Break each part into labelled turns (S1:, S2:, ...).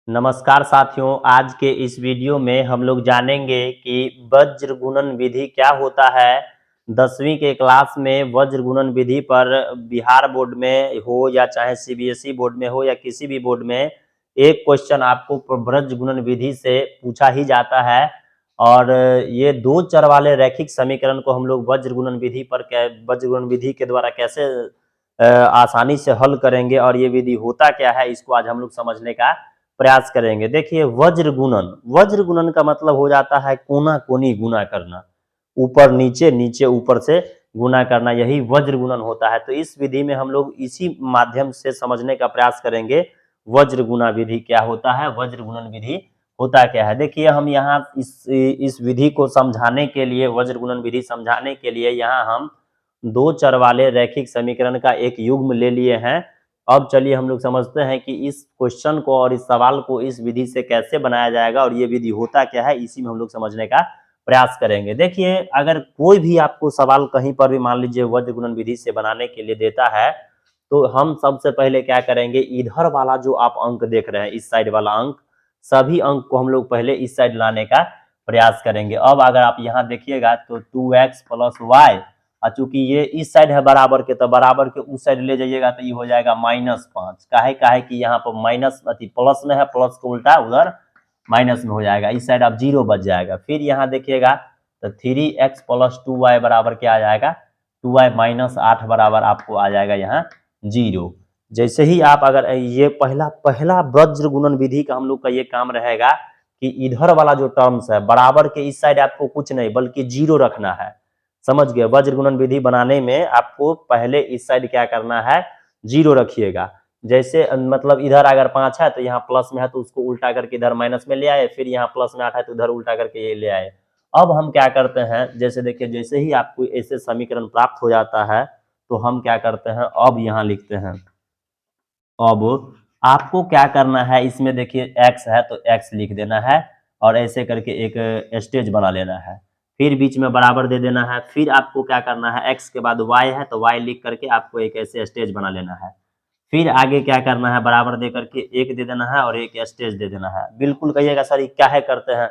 S1: नमस्कार साथियों, आज के इस वीडियो में हम लोग जानेंगे कि वज्र गुणन विधि क्या होता है। 10वीं के क्लास में वज्र गुणन विधि पर बिहार बोर्ड में हो या चाहे सीबीएसई बोर्ड में हो या किसी भी बोर्ड में एक क्वेश्चन आपको वज्र गुणन विधि से पूछा ही जाता है। और ये दो चर वाले रैखिक समीकरण को हम लोग वज्र गुणन विधि के द्वारा कैसे आसानी से हल करेंगे और ये विधि होता क्या है, इसको आज हम लोग समझने का प्रयास करेंगे। देखिए, वज्र गुणन का मतलब हो जाता है कोना कोनी गुना करना, ऊपर नीचे नीचे ऊपर से गुना करना, यही वज्र गुणन होता है। तो इस विधि में हम लोग इसी माध्यम से समझने का प्रयास करेंगे वज्र गुणा विधि क्या होता है, वज्र गुणन विधि होता क्या है। देखिए, हम यहाँ इस विधि को समझाने के लिए, वज्र गुणन विधि समझाने के लिए यहाँ हम दो चर वाले रैखिक समीकरण का एक युग्म ले लिए हैं। अब चलिए हम लोग समझते हैं कि इस क्वेश्चन को और इस सवाल को इस विधि से कैसे बनाया जाएगा और ये विधि होता क्या है, इसी में हम लोग समझने का प्रयास करेंगे। देखिए, अगर कोई भी आपको सवाल कहीं पर भी मान लीजिए वज्र गुणन विधि से बनाने के लिए देता है, तो हम सबसे पहले क्या करेंगे, इधर वाला जो आप अंक देख रहे हैं, इस साइड वाला अंक, सभी अंक को हम लोग पहले इस साइड लाने का प्रयास करेंगे। अब अगर आप यहाँ देखिएगा तो 2x प्लस वाई, और चूंकि ये इस साइड है बराबर के, तो बराबर के उस साइड ले जाइएगा तो ये हो जाएगा -5। काहे कि यहाँ पर माइनस प्लस में है, प्लस को उल्टा उधर माइनस में हो जाएगा, इस साइड आप 0 बच जाएगा। फिर यहाँ देखिएगा तो 3x प्लस 2y बराबर क्या आ जाएगा, 2y माइनस 8 बराबर आपको आ जाएगा यहाँ 0। जैसे ही आप अगर ये पहला पहला वज्र गुणन विधि का हम लोग का ये काम रहेगा कि इधर वाला जो टर्म्स है बराबर के इस साइड आपको कुछ नहीं बल्कि 0 रखना है। समझ गए, वज्र गुणन विधि बनाने में आपको पहले इस साइड क्या करना है, 0 रखिएगा। जैसे मतलब इधर अगर 5 है तो यहाँ प्लस में है तो उसको उल्टा करके इधर माइनस में ले आए, फिर यहाँ प्लस में 8 है तो उधर उल्टा करके ये ले आए। अब हम क्या करते हैं, जैसे देखिए, जैसे ही आपको ऐसे समीकरण प्राप्त हो जाता है तो हम क्या करते हैं, अब यहाँ लिखते हैं। अब आपको क्या करना है, इसमें देखिए x है तो x लिख देना है और ऐसे करके एक स्टेज बना लेना है, फिर बीच में बराबर दे देना है। फिर आपको क्या करना है, x के बाद y है तो y लिख करके आपको एक ऐसे स्टेज बना लेना है। फिर आगे क्या करना है, बराबर दे करके एक दे देना है और एक स्टेज दे देना है। बिल्कुल कहिएगा सर ये क्या है करते हैं।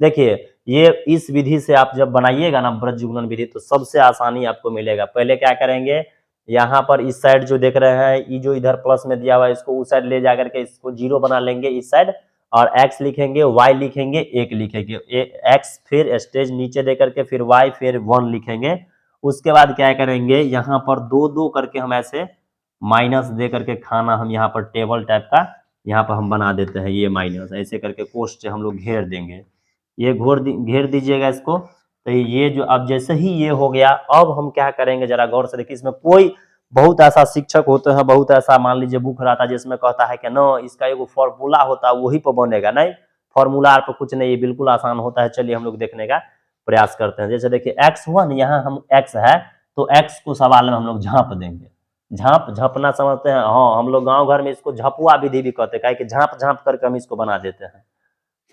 S1: देखिए, ये इस विधि से आप जब बनाइएगा ना वज्र गुणन विधि, तो सबसे आसानी आपको मिलेगा। पहले क्या करेंगे, यहाँ पर इस साइड जो देख रहे हैं, ये जो इधर प्लस में दिया हुआ है, इसको उस साइड ले जाकर के इसको 0 बना लेंगे इस साइड, और x लिखेंगे, y लिखेंगे, 1 लिखेंगे, x फिर स्टेज नीचे दे करके फिर y फिर 1 लिखेंगे। उसके बाद क्या करेंगे, यहाँ पर 2-2 करके हम ऐसे माइनस दे करके खाना हम यहाँ पर टेबल टाइप का यहाँ पर हम बना देते हैं, ये माइनस ऐसे करके कोष्ठ से हम लोग घेर देंगे। ये घेर दीजिएगा इसको। तो ये जो अब जैसे ही ये हो गया, अब हम क्या करेंगे जरा गौर से देखिए। इसमें कोई बहुत ऐसा शिक्षक होते हैं, बहुत ऐसा मान लीजिए बुक रहता है जिसमें कहता है कि नो इसका एक फॉर्मूला होता है वही पर बनेगा, नहीं, फॉर्मूला पर कुछ नहीं, ये बिल्कुल आसान होता है। चलिए हम लोग देखने का प्रयास करते हैं। जैसे देखिए x1, यहाँ हम x है तो x को सवाल में हम लोग झाँप देंगे। झाँपना समझते हैं, हाँ, हम लोग गाँव घर में इसको झपुआ विधि भी कहते हैं, क्या कि झाँप झाँप करके हम इसको बना देते हैं।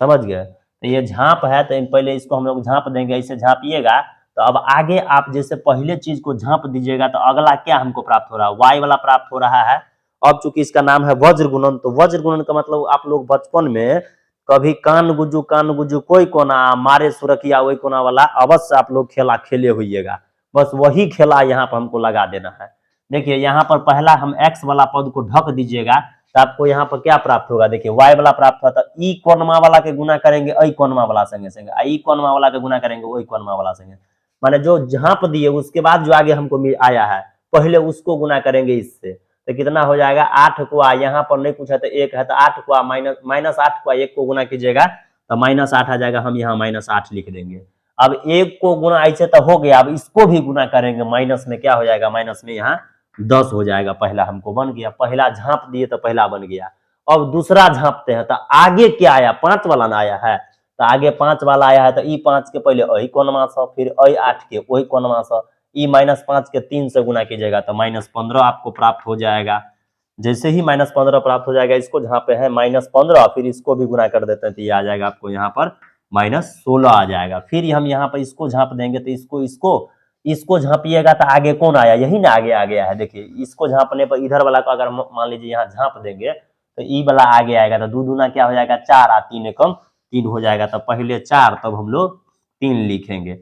S1: समझ गए, तो ये झाँप है तो पहले इसको हम लोग झाँप देंगे, ऐसे झाँपिएगा। तो अब आगे आप जैसे पहले चीज को झाँप दीजिएगा तो अगला क्या हमको प्राप्त हो रहा है, वाई वाला प्राप्त हो रहा है। अब चूंकि इसका नाम है वज्र गुणन, तो वज्र गुणन का मतलब आप लोग बचपन में कभी कान गुजू कोई कोना मारे सुरखिया वही कोना वाला अवश्य आप लोग खेला खेले होइएगा, बस वही खेला यहाँ पर हमको लगा देना है। देखिए, यहाँ पर पहला हम x वाला पद को ढक दीजिएगा तो आपको यहाँ पर क्या प्राप्त होगा, देखिए y वाला प्राप्त होता है। ई कोनमा वाला के गुना करेंगे ऐ कोनमा वाला संगे संगे, ई कोनमा वाला के गुना करेंगे वही कोनमा वाला संगे, माने जो झाँप दिए उसके बाद जो आगे हमको आया है पहले उसको गुना करेंगे इससे। तो कितना हो जाएगा, 8 को आ, यहाँ पर नहीं पूछा तो 1 है तो 8 को आ, -8 को 1 को गुना कीजिएगा तो -8 आ जाएगा, हम यहाँ -8 लिख देंगे। अब 1 को गुना ऐसे तो हो गया, अब इसको भी गुना करेंगे, माइनस में क्या हो जाएगा, माइनस में यहाँ 10 हो जाएगा। पहला हमको बन गया, पहला झाँप दिए तो पहला बन गया। अब दूसरा झाँपते हैं तो आगे क्या आया, 5 वाला ना आया है, तो आगे 5 वाला आया है तो ई 5 के पहले ऐ कोनमा सा, फिर ऐ 8 के वही कोनमा सा, ई -5 के 3 से गुना कीजिएगा तो -15 आपको प्राप्त हो जाएगा। जैसे ही -15 प्राप्त हो जाएगा, इसको जहाँ पे है -15, फिर इसको भी गुना कर देते हैं तो ये आ जाएगा आपको यहाँ पर -16 आ जाएगा। फिर हम यहाँ पर इसको झाँप देंगे तो इसको झाँपिएगा तो आगे कौन आया, यही ना आगे आ गया है। देखिए, इसको झाँपने पर इधर वाला को अगर मान लीजिए यहाँ झाँप देंगे तो ई वाला आगे आएगा, तो 2 दूना क्या हो जाएगा 4, और 3 एकम 3 हो जाएगा। तब पहले 4 तब हम लोग 3 लिखेंगे।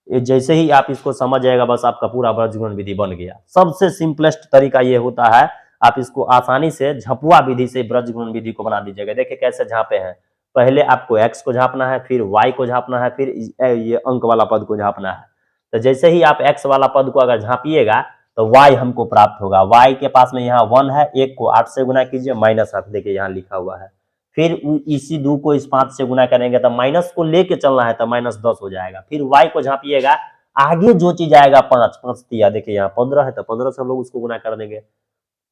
S1: ये जैसे ही आप इसको समझ जाएगा बस आपका पूरा वज्रगुणन विधि बन गया। सबसे सिंपलेस्ट तरीका ये होता है, आप इसको आसानी से झपुआ विधि से वज्रगुणन विधि को बना दीजिएगा। देखिए कैसे झापे हैं, पहले आपको x को झापना है, फिर y को झापना है, फिर ये अंक वाला पद को झापना है। तो जैसे ही आप x वाला पद को अगर झापिएगा तो y हमको प्राप्त होगा। y के पास में यहाँ 1 है, 1 को 8 से गुना कीजिए, -8 देखिए यहाँ लिखा हुआ है। फिर इसी 2 को इस 5 से गुना करेंगे तो माइनस को लेके चलना है, तो -10 हो जाएगा। फिर y को झापिएगा, आगे जो चीज आएगा 5 दिया, देखिए यहाँ 15 है तो 15 से हम लोग उसको गुना कर देंगे।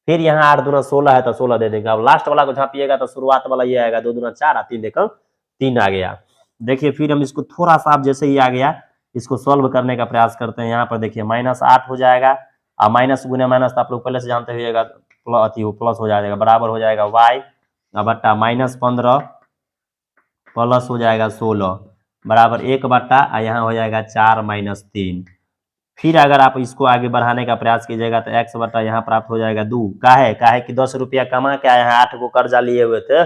S1: फिर यहाँ 8 दूना 16 है तो 16 दे देंगे। अब लास्ट वाला को झापिएगा तो शुरुआत वाला ये आएगा, 2 दूना 4, 3 एकम 3 आ गया। देखिए फिर हम इसको थोड़ा सा, आप जैसे ही आ गया इसको सॉल्व करने का प्रयास करते हैं। यहाँ पर देखिए -8 हो जाएगा, और माइनस गुने माइनस तो आप लोग पहले से जानते हुएगा प्लस हो जाएगा, बराबर हो जाएगा y बट्टा -15 प्लस हो जाएगा 16 बराबर 1 बट्टा यहाँ हो जाएगा 4 - 3। फिर अगर आप इसको आगे बढ़ाने का प्रयास कीजिएगा तो x बट्टा यहाँ प्राप्त हो जाएगा 2। काहे कि 10 रुपया कमा के आए हैं, 8 को कर्जा लिए हुए थे,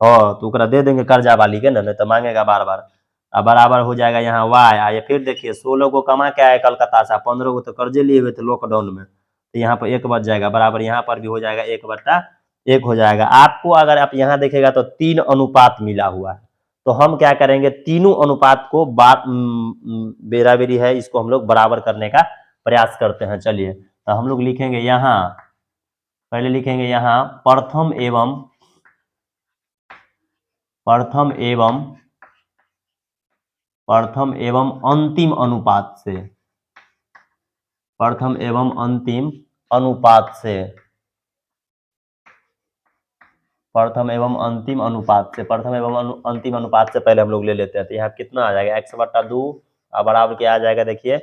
S1: हाँ तो दे देंगे कर्जा वाली के ना, नहीं तो मांगेगा बार बार। अब बराबर हो जाएगा यहाँ y आए। फिर देखिए 16 को कमा के आए कलकत्ता से, 15 को तो कर्जे लिए हुए थे लॉकडाउन में, तो यहाँ पर 1 बच जाएगा, बराबर यहाँ पर भी हो जाएगा 1 बट्टा 1 हो जाएगा। आपको अगर आप यहाँ देखेगा तो 3 अनुपात मिला हुआ है, तो हम क्या करेंगे, तीनों अनुपात को बेराबरी है, इसको हम लोग बराबर करने का प्रयास करते हैं। चलिए तो हम लोग लिखेंगे यहाँ, पहले लिखेंगे यहाँ प्रथम एवं अंतिम अनुपात से, प्रथम एवं अंतिम अनुपात से, प्रथम एवं अंतिम अनुपात से, प्रथम एवं अंतिम अनुपात से पहले हम लोग ले लेते हैं। तो यहाँ कितना आ जाएगा, x बट्टा 2 और बराबर क्या आ जाएगा, देखिए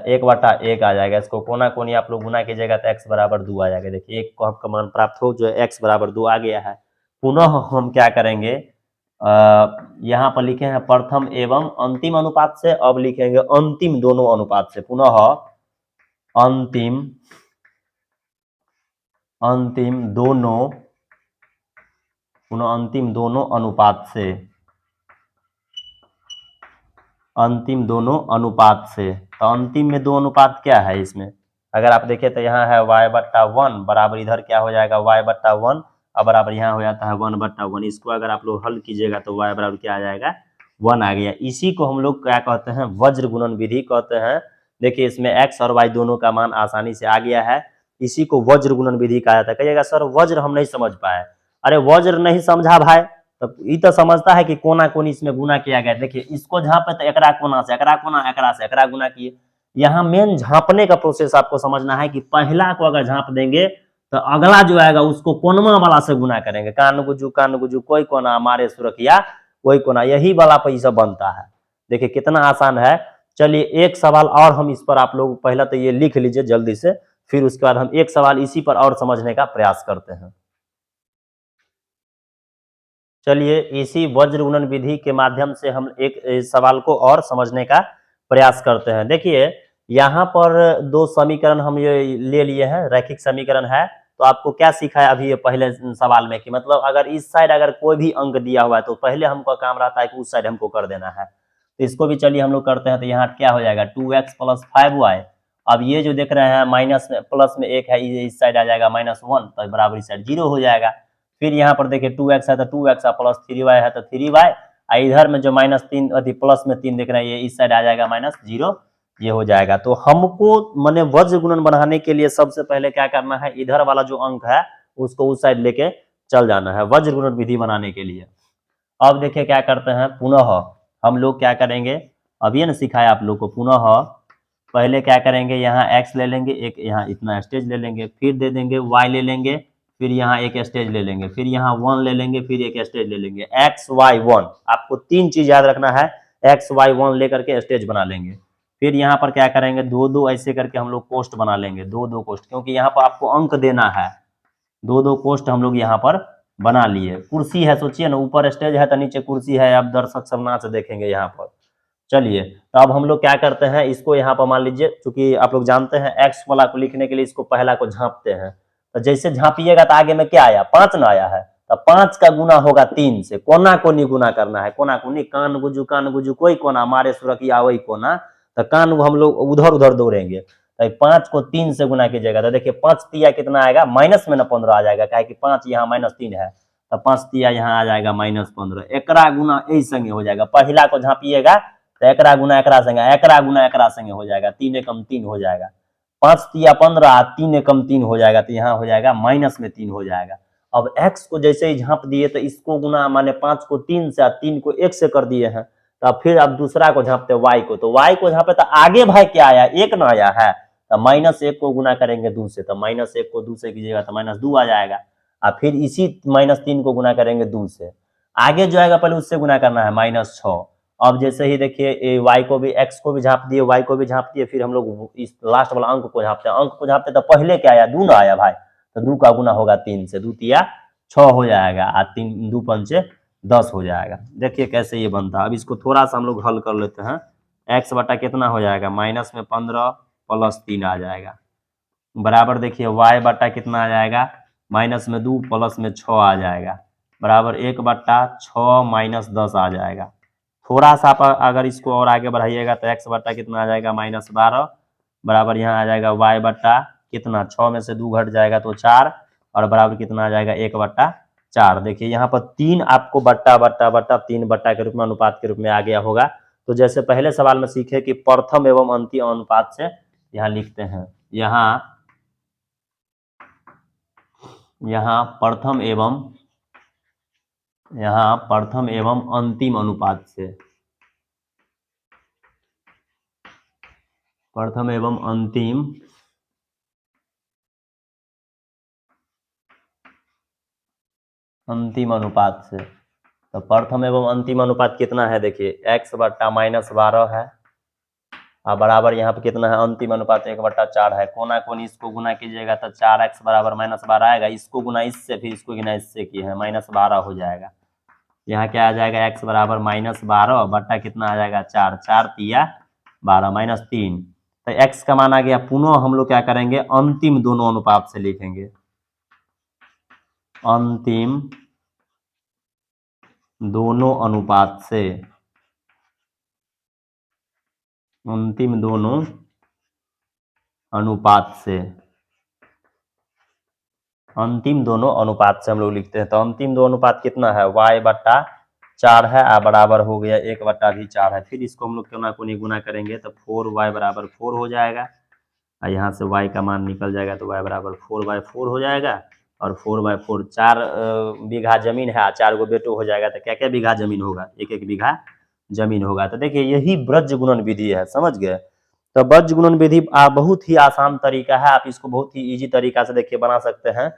S1: 1 बट्टा 1 आ जाएगा। इसको कोना कोनी आप लोग गुना कीजिएगा तो x बराबर 2 आ जाएगा। देखिए 1 को आपका मान प्राप्त हो, जो x बराबर 2 आ गया है। पुनः हम क्या करेंगे, यहाँ पर लिखे हैं प्रथम एवं अंतिम अनुपात से, अब लिखेंगे अंतिम दोनों अनुपात से। पुनः अंतिम दोनों अनुपात से, अंतिम दोनों अनुपात से। तो अंतिम में 2 अनुपात क्या है इसमें, अगर आप देखें तो यहाँ है y बट्टा 1 बराबर, इधर क्या हो जाएगा y बट्टा 1 और बराबर यहाँ हो जाता है 1 बट्टा 1। इसको अगर आप लोग हल कीजिएगा तो y बराबर क्या आ जाएगा 1 आ गया। इसी को हम लोग क्या कहते हैं, वज्र गुणन विधि कहते हैं। देखिए इसमें x और y दोनों का मान आसानी से आ गया है, इसी को वज्र गुणन विधि कहा जाता है। कहिएगा सर वज्र हम नहीं समझ पाए, अरे वज्र नहीं समझा भाई, तो ये तो समझता है कि कोना कोनी इसमें गुना किया गया। देखिए इसको झापे तो एकरा कोना से एकरा कोना, एकरा से एकरा गुना किए। यहाँ मेन झापने का प्रोसेस आपको समझना है कि पहला को अगर झाप देंगे तो अगला जो आएगा उसको कोनमा वाला से गुना करेंगे। कान गुजू कोई कोना, मारे सुरखिया कोई कोना, यही वाला पैसा बनता है। देखिए कितना आसान है। चलिए एक सवाल और हम इस पर, आप लोग पहले तो ये लिख लीजिए जल्दी से, फिर उसके बाद हम एक सवाल इसी पर और समझने का प्रयास करते हैं। चलिए इसी वज्र गुणन विधि के माध्यम से हम एक सवाल को और समझने का प्रयास करते हैं। देखिए यहाँ पर 2 समीकरण हम ये ले लिए हैं, रैखिक समीकरण है। तो आपको क्या सीखा है अभी ये पहले सवाल में, कि मतलब अगर इस साइड अगर कोई भी अंक दिया हुआ है तो पहले हमको काम रहता है कि उस साइड हमको कर देना है। तो इसको भी चलिए हम लोग करते हैं। तो यहाँ क्या हो जाएगा 2x + 5y। अब ये जो देख रहे हैं माइनस में प्लस में 1 है, इस साइड आ जाएगा -1, तो बराबर इस साइड 0 हो जाएगा। फिर यहाँ पर देखिए 2x है तो 2x प्लस 3y है तो 3y, इधर में जो -3 अति प्लस में 3 देख रहे हैं, ये इस साइड आ जाएगा -0, ये हो जाएगा। तो हमको माने वज्र गुणन बनाने के लिए सबसे पहले क्या करना है, इधर वाला जो अंक है उसको उस साइड लेके चल जाना है वज्र गुणन विधि बनाने के लिए। अब देखिए क्या करते हैं, पुनः हम लोग क्या करेंगे, अब ये ना सिखाया आप लोग को, पुनः पहले क्या करेंगे, यहाँ x ले लेंगे, एक यहाँ इतना स्टेज ले लेंगे, फिर दे देंगे y ले लेंगे, फिर यहाँ एक स्टेज ले लेंगे, फिर यहाँ 1 ले लेंगे, फिर एक स्टेज ले लेंगे, x y 1। आपको 3 चीज याद रखना है, x y 1 लेकर के स्टेज बना लेंगे। फिर यहाँ पर क्या करेंगे, 2-2 ऐसे करके हम लोग कोष्ट बना लेंगे, 2-2 कोष्ट, क्योंकि यहाँ पर आपको अंक देना है। 2-2 कोष्ट हम लोग यहाँ पर बना लिए। कुर्सी है, सोचिए ना, ऊपर स्टेज है तो नीचे कुर्सी है, आप दर्शक सब नाच देखेंगे यहाँ पर। चलिए तो अब हम लोग क्या करते हैं, इसको यहाँ पर मान लीजिए, क्योंकि आप लोग जानते हैं x वाला को लिखने के लिए इसको पहला को झांपते हैं, तो जैसे झांपिएगा तो आगे में क्या आया 5 ना आया है, तो 5 का गुना होगा 3 से, कोना कोनी गुना करना है, कोना कोनी, कान गुजू कोई कोना, मारे सुरखिया वही कोना, तो कान हम लोग उधर उधर दौड़ेंगे। तो 5 को 3 से गुना कीजिएगा तो देखिए 5 तिया कितना आएगा, माइनस में ना 15 आ जाएगा, क्या कि 5 यहाँ -3 है, तो 5 तिया यहाँ आ जाएगा -15। एकरा गुना यही संगे हो जाएगा, पहला को झाँपिएगा तो एकरा गुना एकरा संगे, एकरा गुना एकरा संगे हो जाएगा, 3 एकम 3 हो जाएगा, 5 तिया 15, 3 एकम 3 हो जाएगा, तो यहाँ हो जाएगा माइनस में 3 हो जाएगा। अब x को जैसे ही झाँप दिए तो इसको गुना माने 5 को 3 से, 3 को 1 से कर दिए हैं, तो फिर अब दूसरा को झाँपते y को, तो y को झाँपे तो आगे भाई क्या आया, 1 ना आया है, तो -1 को गुना करेंगे 2 से, तो -1 को 2 से कीजिएगा तो -2 आ जाएगा, और फिर इसी -3 को गुना करेंगे 2 से, आगे जो आएगा पहले उससे गुना करना है -6। अब जैसे ही देखिए y को भी, x को भी झाँप दिए, y को भी झाँप दिए, फिर हम लोग इस लास्ट वाला अंक को झाँपते हैं, अंक को झाँपते तो पहले क्या आया, 2 ना आया भाई, तो 2 का गुना होगा 3 से, 2 तिया 6 हो जाएगा, और 3 2 पंचे 10 हो जाएगा। देखिए कैसे ये बनता है। अब इसको थोड़ा सा हम लोग हल कर लेते हैं। x बटा कितना हो जाएगा, माइनस में 15 प्लस 3 आ जाएगा, बराबर देखिए y बटा कितना आ जाएगा, माइनस में 2 प्लस में 6 आ जाएगा, बराबर 1 बटा 6 माइनस 10 आ जाएगा। थोड़ा सा आप अगर इसको और आगे बढ़ाइएगा तो x बटा कितना आ जाएगा, -12, बराबर यहाँ आ जाएगा y बटा कितना, 6 में से 2 घट जाएगा तो 4, और बराबर कितना आ जाएगा, 1 बटा 4। देखिए यहाँ पर 3 आपको बट्टा बट्टा बट्टा 3 बट्टा के रूप में, अनुपात के रूप में आ गया होगा। तो जैसे पहले सवाल में सीखे कि प्रथम एवं अंतिम अनुपात से यहाँ लिखते हैं, यहाँ प्रथम एवं अंतिम अनुपात से, प्रथम एवं अंतिम अनुपात से। तो प्रथम एवं अंतिम अनुपात कितना है, देखिए x बट्टा -12 है, और बराबर यहाँ पे कितना है, अंतिम अनुपात 1 बट्टा 4 है। कोना कोनी इसको गुना कीजिएगा तो 4x बराबर -12 आएगा, इसको गुना इससे, फिर इसको गुना इससे किए हैं, -12 हो जाएगा। यहाँ क्या आ जाएगा, x बराबर -12 बट्टा कितना आ जाएगा, 4, 4 तिया 12 -3। तो x का मान आ गया। पुनः हम लोग क्या करेंगे, अंतिम दोनों अनुपात से लिखेंगे, अंतिम दोनों अनुपात से, अंतिम दोनों अनुपात से, अंतिम दोनों अनुपात से हम लोग लिखते हैं। तो अंतिम दो अनुपात कितना है, y बट्टा 4 है, और बराबर हो गया 1 बट्टा भी 4 है। फिर इसको हम लोग कोना कोनी गुना करेंगे तो 4y बराबर 4 हो जाएगा, और यहाँ से y का मान निकल जाएगा तो y बराबर 4/4 हो जाएगा, और 4/4 4 बीघा जमीन है, 4 गो बेटो हो जाएगा, तो क्या क्या बीघा जमीन होगा, 1-1 बीघा जमीन होगा। तो देखिए यही ब्रज गुणन विधि है, समझ गए। तो ब्रज गुणन विधि बहुत ही आसान तरीका है, आप इसको बहुत ही इजी तरीका से देखिए बना सकते हैं।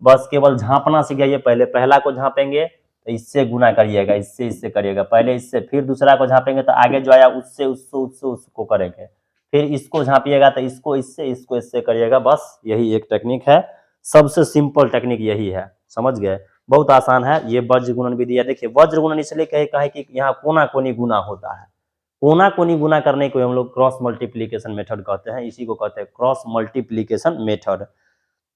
S1: बस केवल झाँपना सीख जाइए, पहले पहला को झाँपेंगे तो इससे गुना करिएगा, इससे इससे करिएगा, पहले इससे, फिर दूसरा को झाँपेंगे तो आगे जो आया उससे उसको करेंगे, फिर इसको झाँपिएगा तो इसको इससे, इसको इससे करिएगा। बस यही एक टेक्निक है, सबसे सिंपल टेक्निक यही है, समझ गए। बहुत आसान है ये वज्र गुणन विधि है। देखिए वज्र गुणन इसलिए कहे कि यहाँ कोना कोनी गुना होता है, कोना कोनी गुना करने को हम लोग क्रॉस मल्टीप्लीकेशन मेथड कहते हैं, इसी को कहते हैं क्रॉस मल्टीप्लीकेशन मेथड।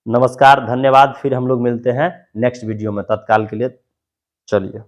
S1: नमस्कार, धन्यवाद, फिर हम लोग मिलते हैं नेक्स्ट वीडियो में, तत्काल के लिए चलिए।